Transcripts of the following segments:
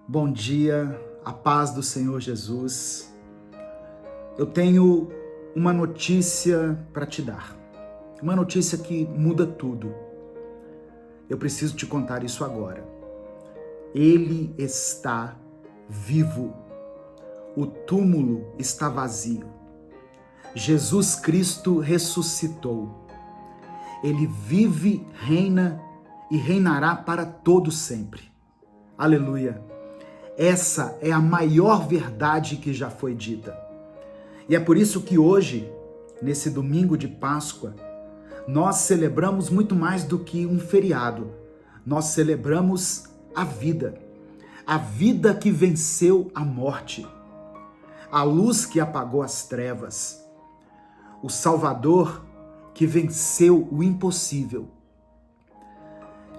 Bom dia, a paz do Senhor Jesus. Eu tenho uma notícia para te dar, uma notícia que muda tudo. Eu preciso te contar isso agora. Ele está vivo. O túmulo está vazio. Jesus Cristo ressuscitou. Ele vive, reina e reinará para todo sempre. Aleluia! Essa é a maior verdade que já foi dita. E é por isso que hoje, nesse domingo de Páscoa, nós celebramos muito mais do que um feriado. Nós celebramos a vida que venceu a morte, a luz que apagou as trevas, o Salvador que venceu o impossível.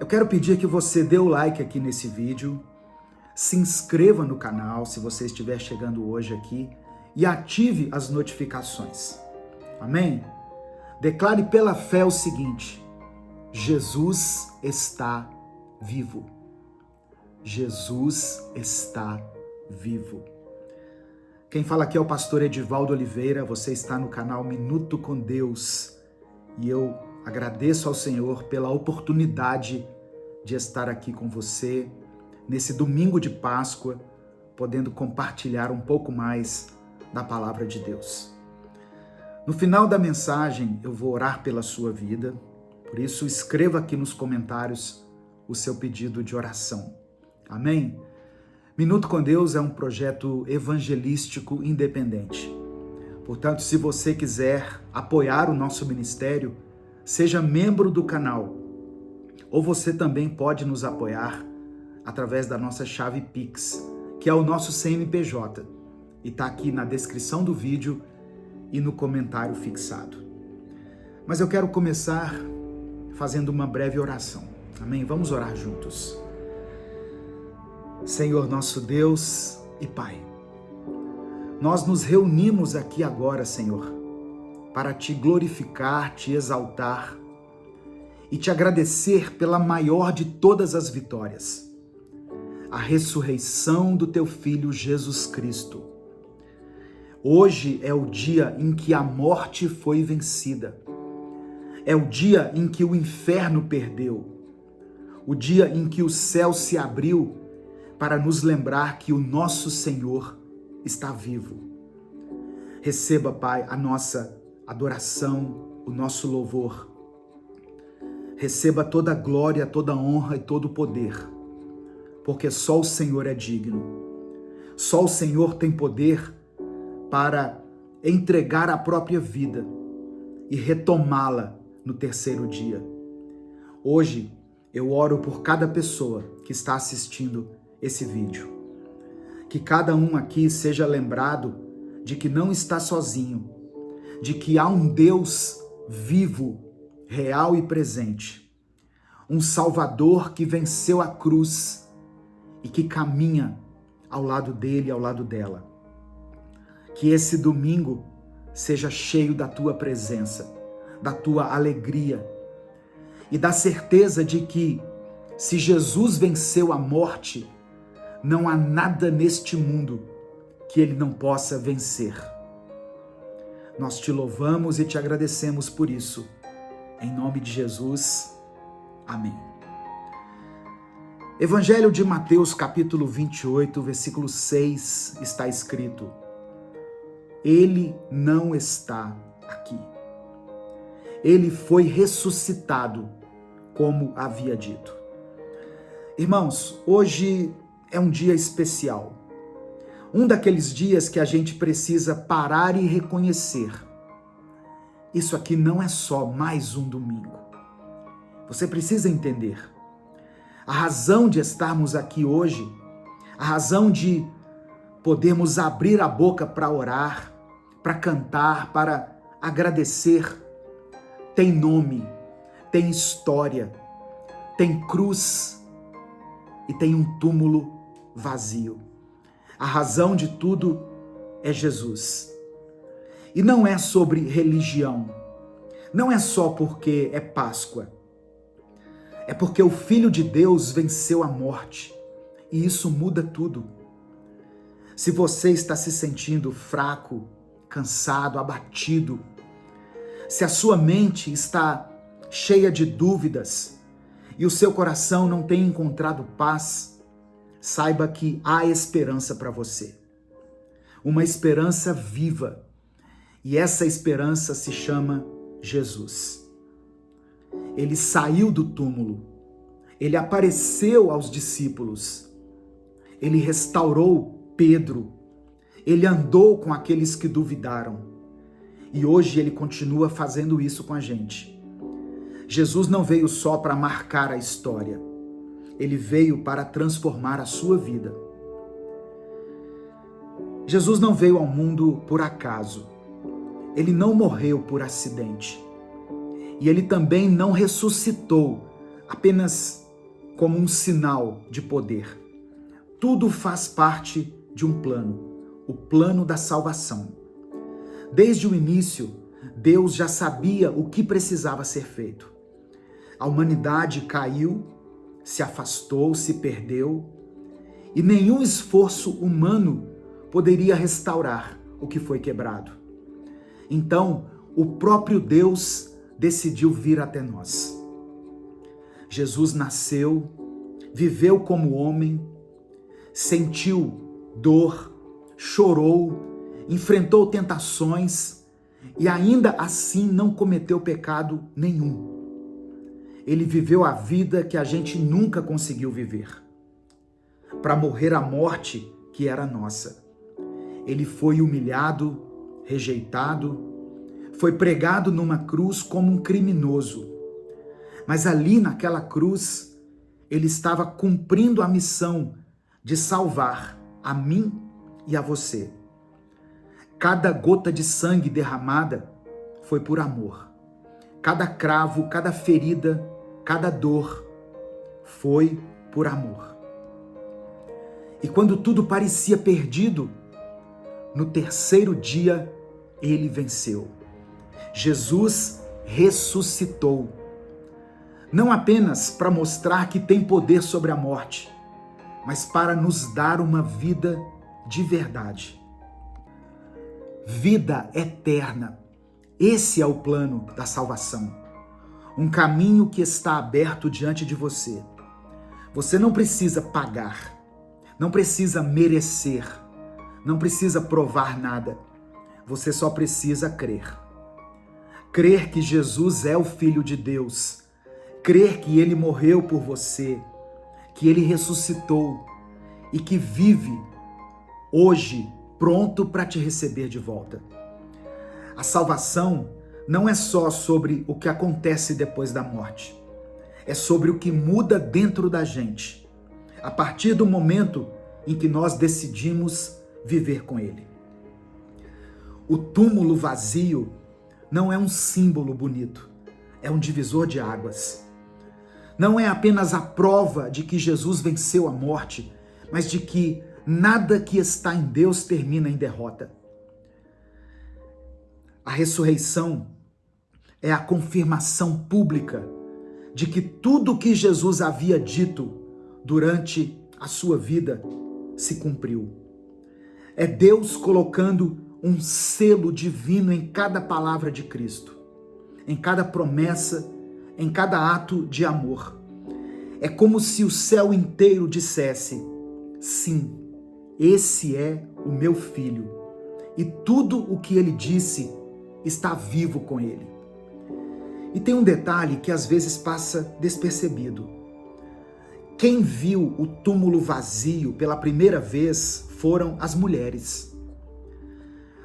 Eu quero pedir que você dê o like aqui nesse vídeo, se inscreva no canal se você estiver chegando hoje aqui e ative as notificações. Amém? Declare pela fé o seguinte: Jesus está vivo. Jesus está vivo. Quem fala aqui é o pastor Edivaldo Oliveira, você está no canal Minuto com Deus e eu agradeço ao Senhor pela oportunidade de estar aqui com você nesse domingo de Páscoa, podendo compartilhar um pouco mais da palavra de Deus. No final da mensagem, eu vou orar pela sua vida, por isso escreva aqui nos comentários o seu pedido de oração. Amém? Minuto com Deus é um projeto evangelístico independente. Portanto, se você quiser apoiar o nosso ministério, seja membro do canal, ou você também pode nos apoiar através da nossa chave Pix, que é o nosso CNPJ, e está aqui na descrição do vídeo e no comentário fixado. Mas eu quero começar fazendo uma breve oração, amém? Vamos orar juntos. Senhor nosso Deus e Pai, nós nos reunimos aqui agora, Senhor, para te glorificar, te exaltar e te agradecer pela maior de todas as vitórias, a ressurreição do teu Filho Jesus Cristo. Hoje é o dia em que a morte foi vencida. É o dia em que o inferno perdeu. O dia em que o céu se abriu para nos lembrar que o nosso Senhor está vivo. Receba, Pai, a nossa adoração, o nosso louvor. Receba toda a glória, toda a honra e todo o poder, porque só o Senhor é digno. Só o Senhor tem poder para entregar a própria vida e retomá-la no terceiro dia. Hoje, eu oro por cada pessoa que está assistindo esse vídeo. Que cada um aqui seja lembrado de que não está sozinho, de que há um Deus vivo, real e presente, um Salvador que venceu a cruz e que caminha ao lado dele, ao lado dela. Que esse domingo seja cheio da tua presença, da tua alegria e da certeza de que, se Jesus venceu a morte, não há nada neste mundo que ele não possa vencer. Nós te louvamos e te agradecemos por isso. Em nome de Jesus, amém. Evangelho de Mateus, capítulo 28, versículo 6, está escrito: Ele não está aqui. Ele foi ressuscitado, como havia dito. Irmãos, hoje é um dia especial. Um daqueles dias que a gente precisa parar e reconhecer: isso aqui não é só mais um domingo. Você precisa entender. A razão de estarmos aqui hoje, a razão de podermos abrir a boca para orar, para cantar, para agradecer, tem nome, tem história, tem cruz e tem um túmulo vazio. A razão de tudo é Jesus. E não é sobre religião, não é só porque é Páscoa, é porque o Filho de Deus venceu a morte E isso muda tudo. Se você está se sentindo fraco, cansado, abatido, se a sua mente está cheia de dúvidas e o seu coração não tem encontrado paz, saiba que há esperança para você. Uma esperança viva. E essa esperança se chama Jesus. Ele saiu do túmulo. Ele apareceu aos discípulos. Ele restaurou Pedro. Ele andou com aqueles que duvidaram. E hoje ele continua fazendo isso com a gente. Jesus não veio só para marcar a história. Ele veio para transformar a sua vida. Jesus não veio ao mundo por acaso. Ele não morreu por acidente. E ele também não ressuscitou apenas como um sinal de poder. Tudo faz parte de um plano, o plano da salvação. Desde o início, Deus já sabia o que precisava ser feito. A humanidade caiu, se afastou, se perdeu, e nenhum esforço humano poderia restaurar o que foi quebrado. Então, o próprio Deus decidiu vir até nós. Jesus nasceu, viveu como homem, sentiu dor, chorou, enfrentou tentações e ainda assim não cometeu pecado nenhum. Ele viveu a vida que a gente nunca conseguiu viver, para morrer a morte que era nossa. Ele foi humilhado, rejeitado, foi pregado numa cruz como um criminoso. Mas ali naquela cruz, ele estava cumprindo a missão de salvar a mim e a você. Cada gota de sangue derramada foi por amor. Cada cravo, cada ferida, cada dor foi por amor. E quando tudo parecia perdido, no terceiro dia, ele venceu. Jesus ressuscitou. Não apenas para mostrar que tem poder sobre a morte, mas para nos dar uma vida de verdade. Vida eterna. Esse é o plano da salvação. Um caminho que está aberto diante de você. Você não precisa pagar, não precisa merecer, não precisa provar nada. Você só precisa crer. Crer que Jesus é o Filho de Deus. Crer que Ele morreu por você, que Ele ressuscitou e que vive hoje pronto para te receber de volta. A salvação não é só sobre o que acontece depois da morte. É sobre o que muda dentro da gente, a partir do momento em que nós decidimos viver com Ele. O túmulo vazio não é um símbolo bonito, é um divisor de águas. Não é apenas a prova de que Jesus venceu a morte, mas de que nada que está em Deus termina em derrota. A ressurreição é a confirmação pública de que tudo o que Jesus havia dito durante a sua vida se cumpriu. É Deus colocando um selo divino em cada palavra de Cristo, em cada promessa, em cada ato de amor. É como se o céu inteiro dissesse: sim, esse é o meu filho, e tudo o que ele disse está vivo com ele. E tem um detalhe que às vezes passa despercebido. Quem viu o túmulo vazio pela primeira vez foram as mulheres.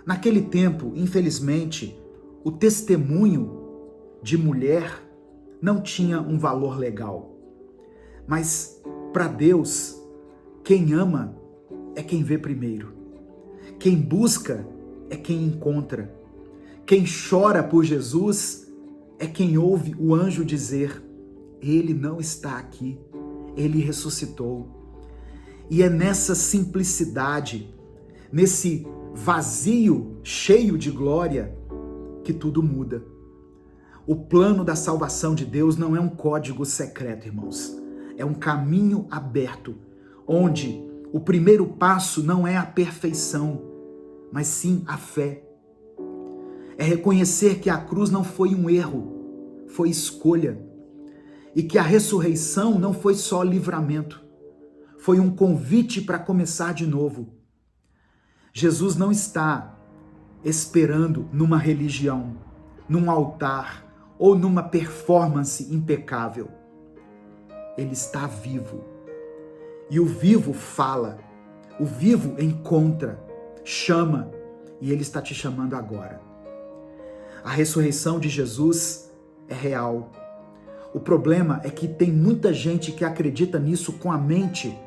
Naquele tempo, infelizmente, o testemunho de mulher não tinha um valor legal. Mas para Deus, quem ama é quem vê primeiro. Quem busca é quem encontra. Quem chora por Jesus é quem ouve o anjo dizer: Ele não está aqui, Ele ressuscitou. E é nessa simplicidade, nesse vazio cheio de glória, que tudo muda. O plano da salvação de Deus não é um código secreto, irmãos. É um caminho aberto, onde o primeiro passo não é a perfeição, mas sim a fé. É reconhecer que a cruz não foi um erro, foi escolha. E que a ressurreição não foi só livramento, foi um convite para começar de novo. Jesus não está esperando numa religião, num altar ou numa performance impecável. Ele está vivo. E o vivo fala, o vivo encontra, chama, e ele está te chamando agora. A ressurreição de Jesus é real. O problema é que tem muita gente que acredita nisso com a mente,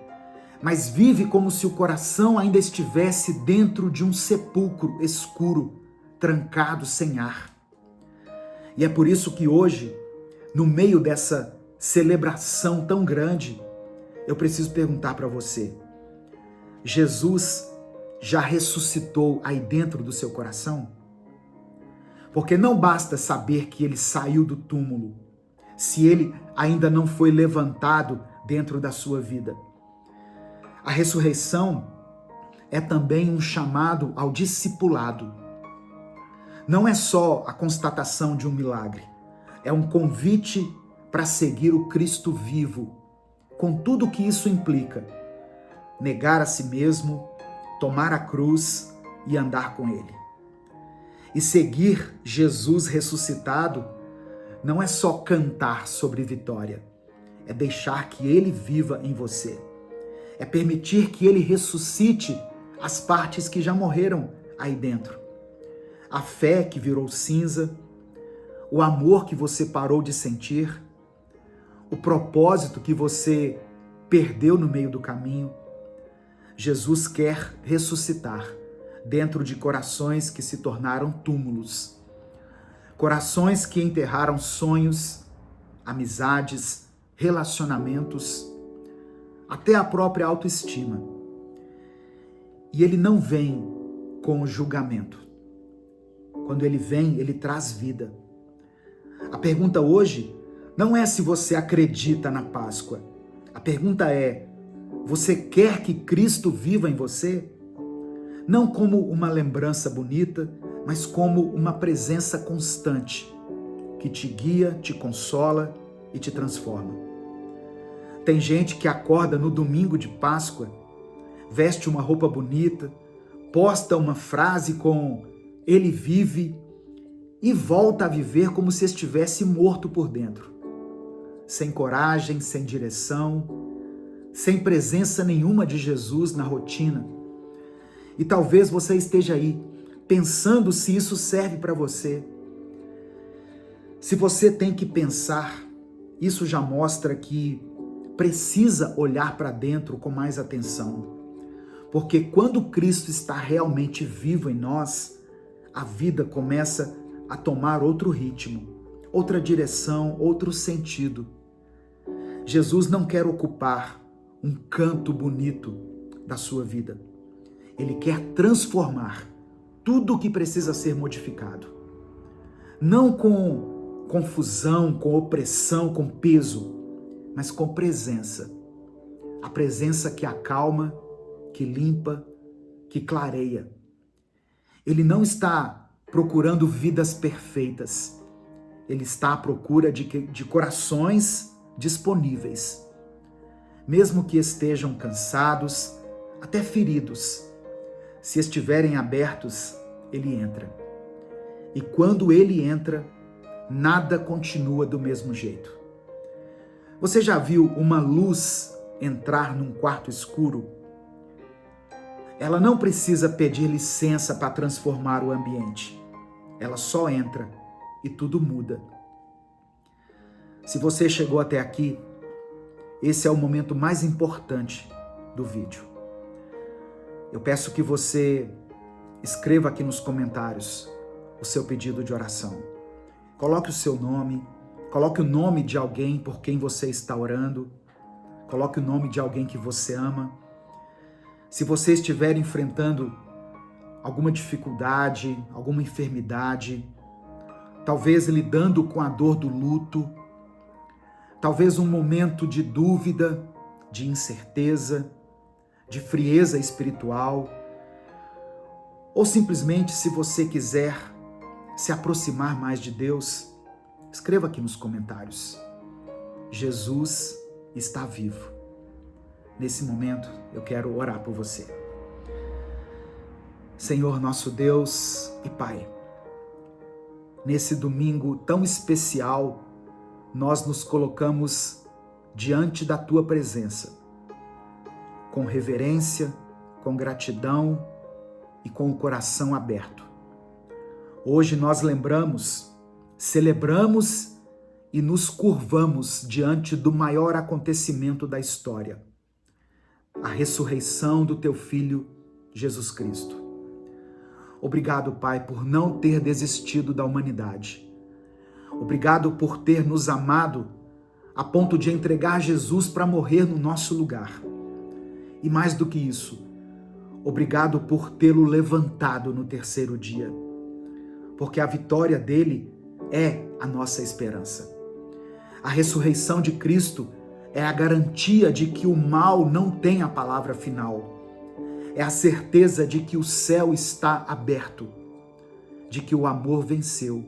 mas vive como se o coração ainda estivesse dentro de um sepulcro escuro, trancado, sem ar. E é por isso que hoje, no meio dessa celebração tão grande, eu preciso perguntar para você: Jesus já ressuscitou aí dentro do seu coração? Porque não basta saber que ele saiu do túmulo, se ele ainda não foi levantado dentro da sua vida. A ressurreição é também um chamado ao discipulado. Não é só a constatação de um milagre, é um convite para seguir o Cristo vivo, com tudo o que isso implica. Negar a si mesmo, tomar a cruz e andar com ele. E seguir Jesus ressuscitado não é só cantar sobre vitória, é deixar que ele viva em você. É permitir que ele ressuscite as partes que já morreram aí dentro. A fé que virou cinza, o amor que você parou de sentir, o propósito que você perdeu no meio do caminho. Jesus quer ressuscitar dentro de corações que se tornaram túmulos. Corações que enterraram sonhos, amizades, relacionamentos, até a própria autoestima. E ele não vem com o julgamento. Quando ele vem, ele traz vida. A pergunta hoje não é se você acredita na Páscoa. A pergunta é: você quer que Cristo viva em você? Não como uma lembrança bonita, mas como uma presença constante, que te guia, te consola e te transforma. Tem gente que acorda no domingo de Páscoa, veste uma roupa bonita, posta uma frase com "Ele vive" e volta a viver como se estivesse morto por dentro. Sem coragem, sem direção, sem presença nenhuma de Jesus na rotina. E talvez você esteja aí pensando se isso serve para você. Se você tem que pensar, isso já mostra que precisa olhar para dentro com mais atenção. Porque quando Cristo está realmente vivo em nós, a vida começa a tomar outro ritmo, outra direção, outro sentido. Jesus não quer ocupar um canto bonito da sua vida. Ele quer transformar tudo o que precisa ser modificado. Não com confusão, com opressão, com peso, mas com presença. A presença que acalma, que limpa, que clareia. Ele não está procurando vidas perfeitas. Ele está à procura de corações disponíveis. Mesmo que estejam cansados, até feridos, se estiverem abertos, ele entra. E quando ele entra, nada continua do mesmo jeito. Você já viu uma luz entrar num quarto escuro? Ela não precisa pedir licença para transformar o ambiente. Ela só entra e tudo muda. Se você chegou até aqui, esse é o momento mais importante do vídeo. Eu peço que você escreva aqui nos comentários o seu pedido de oração. Coloque o seu nome, coloque o nome de alguém por quem você está orando, coloque o nome de alguém que você ama. Se você estiver enfrentando alguma dificuldade, alguma enfermidade, talvez lidando com a dor do luto, talvez um momento de dúvida, de incerteza, de frieza espiritual, ou simplesmente, se você quiser se aproximar mais de Deus, escreva aqui nos comentários. Jesus está vivo. Nesse momento, eu quero orar por você. Senhor, nosso Deus e Pai, nesse domingo tão especial, nós nos colocamos diante da Tua presença, com reverência, com gratidão e com o coração aberto. Hoje nós lembramos, celebramos e nos curvamos diante do maior acontecimento da história, a ressurreição do Teu Filho, Jesus Cristo. Obrigado, Pai, por não ter desistido da humanidade. Obrigado por ter nos amado a ponto de entregar Jesus para morrer no nosso lugar. E mais do que isso, obrigado por tê-lo levantado no terceiro dia, porque a vitória dele é a nossa esperança. A ressurreição de Cristo é a garantia de que o mal não tem a palavra final. É a certeza de que o céu está aberto, de que o amor venceu.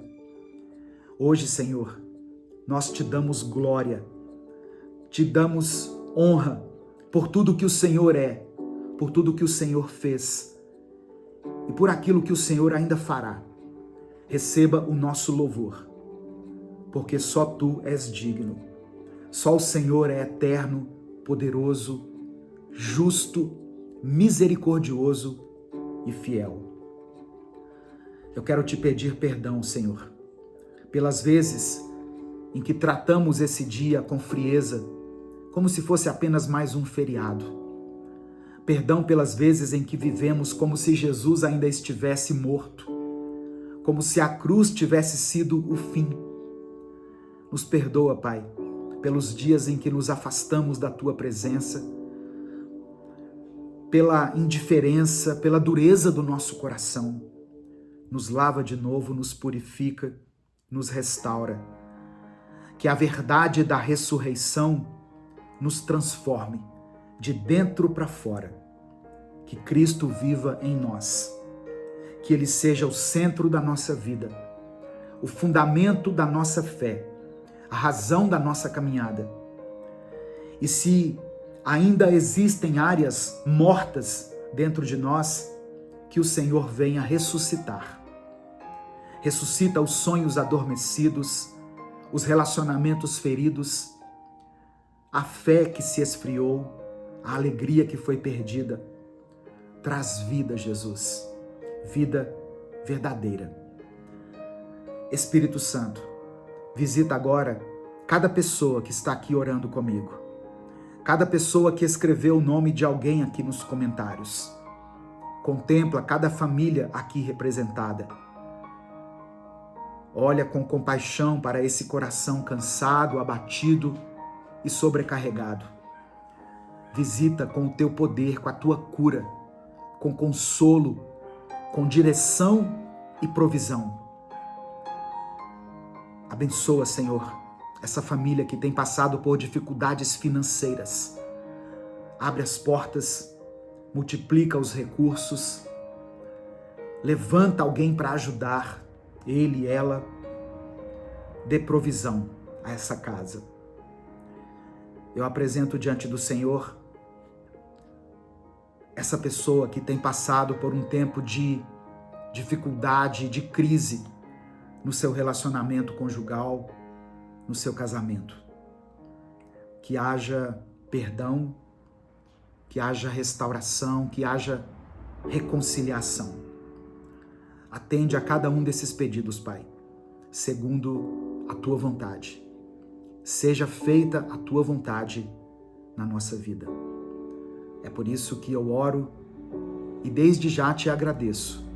Hoje, Senhor, nós te damos glória, te damos honra por tudo que o Senhor é, por tudo que o Senhor fez e por aquilo que o Senhor ainda fará. Receba o nosso louvor, porque só Tu és digno. Só o Senhor é eterno, poderoso, justo, misericordioso e fiel. Eu quero te pedir perdão, Senhor, pelas vezes em que tratamos esse dia com frieza, como se fosse apenas mais um feriado. Perdão pelas vezes em que vivemos como se Jesus ainda estivesse morto, como se a cruz tivesse sido o fim. Nos perdoa, Pai, pelos dias em que nos afastamos da Tua presença, pela indiferença, pela dureza do nosso coração. Nos lava de novo, nos purifica, nos restaura. Que a verdade da ressurreição nos transforme de dentro para fora. Que Cristo viva em nós. Que Ele seja o centro da nossa vida, o fundamento da nossa fé, a razão da nossa caminhada. E se ainda existem áreas mortas dentro de nós, que o Senhor venha ressuscitar. Ressuscita os sonhos adormecidos, os relacionamentos feridos, a fé que se esfriou, a alegria que foi perdida. Traz vida, Jesus, vida verdadeira. Espírito Santo, visita agora cada pessoa que está aqui orando comigo. Cada pessoa que escreveu o nome de alguém aqui nos comentários. Contempla cada família aqui representada. Olha com compaixão para esse coração cansado, abatido e sobrecarregado. Visita com o Teu poder, com a Tua cura, com consolo, com direção e provisão. Abençoa, Senhor, essa família que tem passado por dificuldades financeiras. Abre as portas, multiplica os recursos, levanta alguém para ajudar ele e ela, dê provisão a essa casa. Eu apresento diante do Senhor essa pessoa que tem passado por um tempo de dificuldade, de crise no seu relacionamento conjugal, no seu casamento. Que haja perdão, que haja restauração, que haja reconciliação. Atende a cada um desses pedidos, Pai, segundo a Tua vontade. Seja feita a Tua vontade na nossa vida. É por isso que eu oro e desde já te agradeço.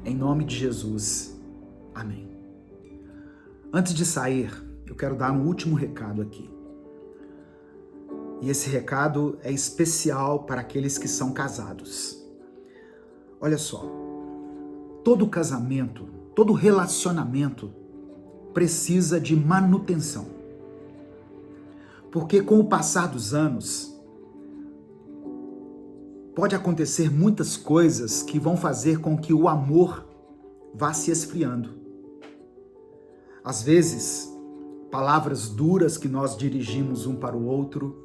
Em nome de Jesus. Amém. Antes de sair, eu quero dar um último recado aqui. E esse recado é especial para aqueles que são casados. Olha só, todo casamento, todo relacionamento precisa de manutenção. Porque com o passar dos anos, pode acontecer muitas coisas que vão fazer com que o amor vá se esfriando. Às vezes, palavras duras que nós dirigimos um para o outro,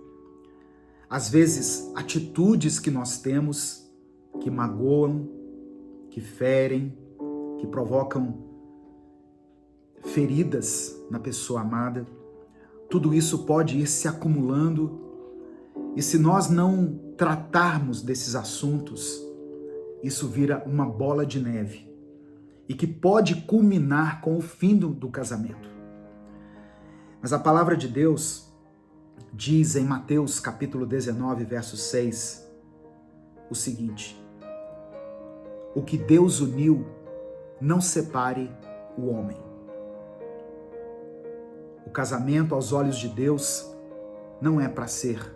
às vezes, atitudes que nós temos que magoam, que ferem, que provocam feridas na pessoa amada. Tudo isso pode ir se acumulando e se nós não tratarmos desses assuntos, isso vira uma bola de neve e que pode culminar com o fim do casamento. Mas a palavra de Deus diz em Mateus capítulo 19, verso 6, o seguinte: o que Deus uniu, não separe o homem. O casamento, aos olhos de Deus, não é para ser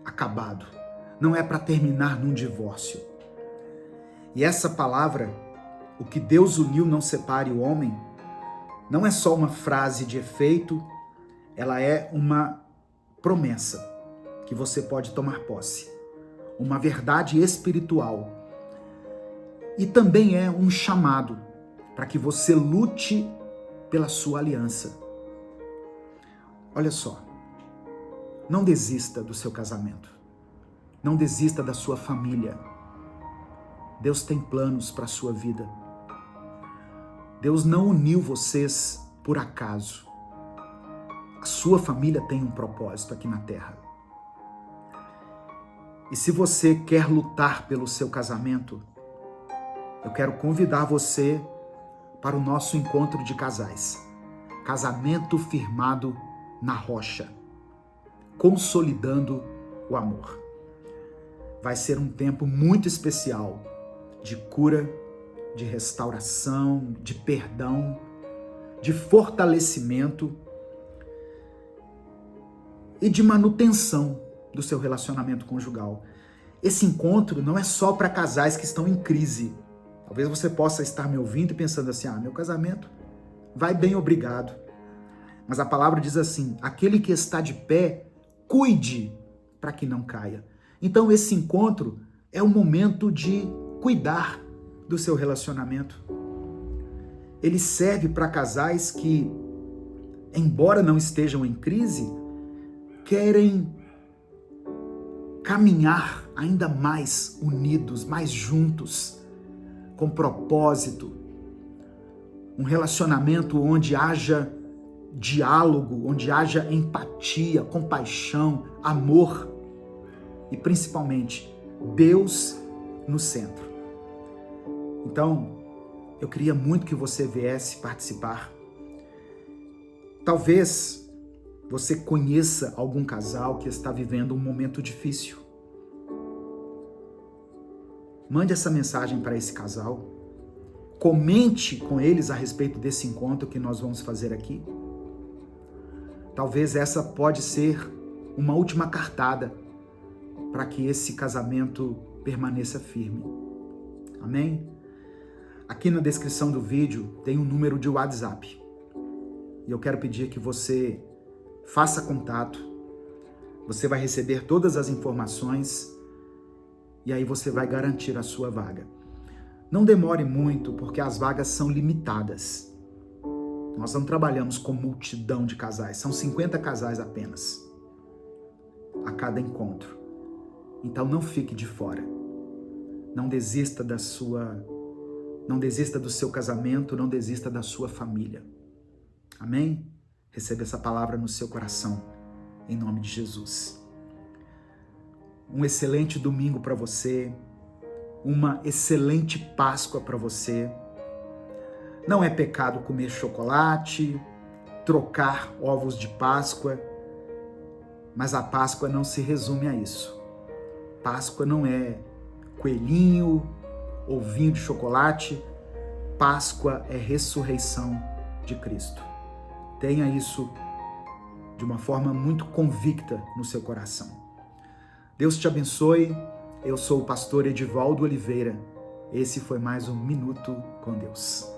acabado, não é para terminar num divórcio. E essa palavra, o que Deus uniu, não separe o homem, não é só uma frase de efeito, ela é uma promessa que você pode tomar posse, uma verdade espiritual. E também é um chamado para que você lute pela sua aliança. Olha só, não desista do seu casamento, não desista da sua família. Deus tem planos para a sua vida. Deus não uniu vocês por acaso. A sua família tem um propósito aqui na terra. E se você quer lutar pelo seu casamento, eu quero convidar você para o nosso encontro de casais. Casamento firmado na rocha, consolidando o amor. Vai ser um tempo muito especial de cura, de restauração, de perdão, de fortalecimento e de manutenção do seu relacionamento conjugal. Esse encontro não é só para casais que estão em crise. Talvez você possa estar me ouvindo e pensando assim: meu casamento vai bem, obrigado. Mas a palavra diz assim: aquele que está de pé, cuide para que não caia. Então esse encontro é um momento de cuidar do seu relacionamento. Ele serve para casais que, embora não estejam em crise, querem caminhar ainda mais unidos, mais juntos, com propósito. Um relacionamento onde haja diálogo, onde haja empatia, compaixão, amor e principalmente Deus no centro. Então, eu queria muito que você viesse participar. Talvez você conheça algum casal que está vivendo um momento difícil. Mande essa mensagem para esse casal. Comente com eles a respeito desse encontro que nós vamos fazer aqui. Talvez essa pode ser uma última cartada para que esse casamento permaneça firme. Amém? Aqui na descrição do vídeo tem um número de WhatsApp. E eu quero pedir que você faça contato. Você vai receber todas as informações e aí você vai garantir a sua vaga. Não demore muito, porque as vagas são limitadas. Nós não trabalhamos com multidão de casais, são 50 casais apenas a cada encontro. Então não fique de fora. Não desista do seu casamento, não desista da sua família. Amém? Receba essa palavra no seu coração, em nome de Jesus. Um excelente domingo para você, uma excelente Páscoa para você. Não é pecado comer chocolate, trocar ovos de Páscoa, mas a Páscoa não se resume a isso. Páscoa não é coelhinho, ovinho de chocolate. Páscoa é ressurreição de Cristo. Tenha isso de uma forma muito convicta no seu coração. Deus te abençoe. Eu sou o pastor Edivaldo Oliveira. Esse foi mais um Minuto com Deus.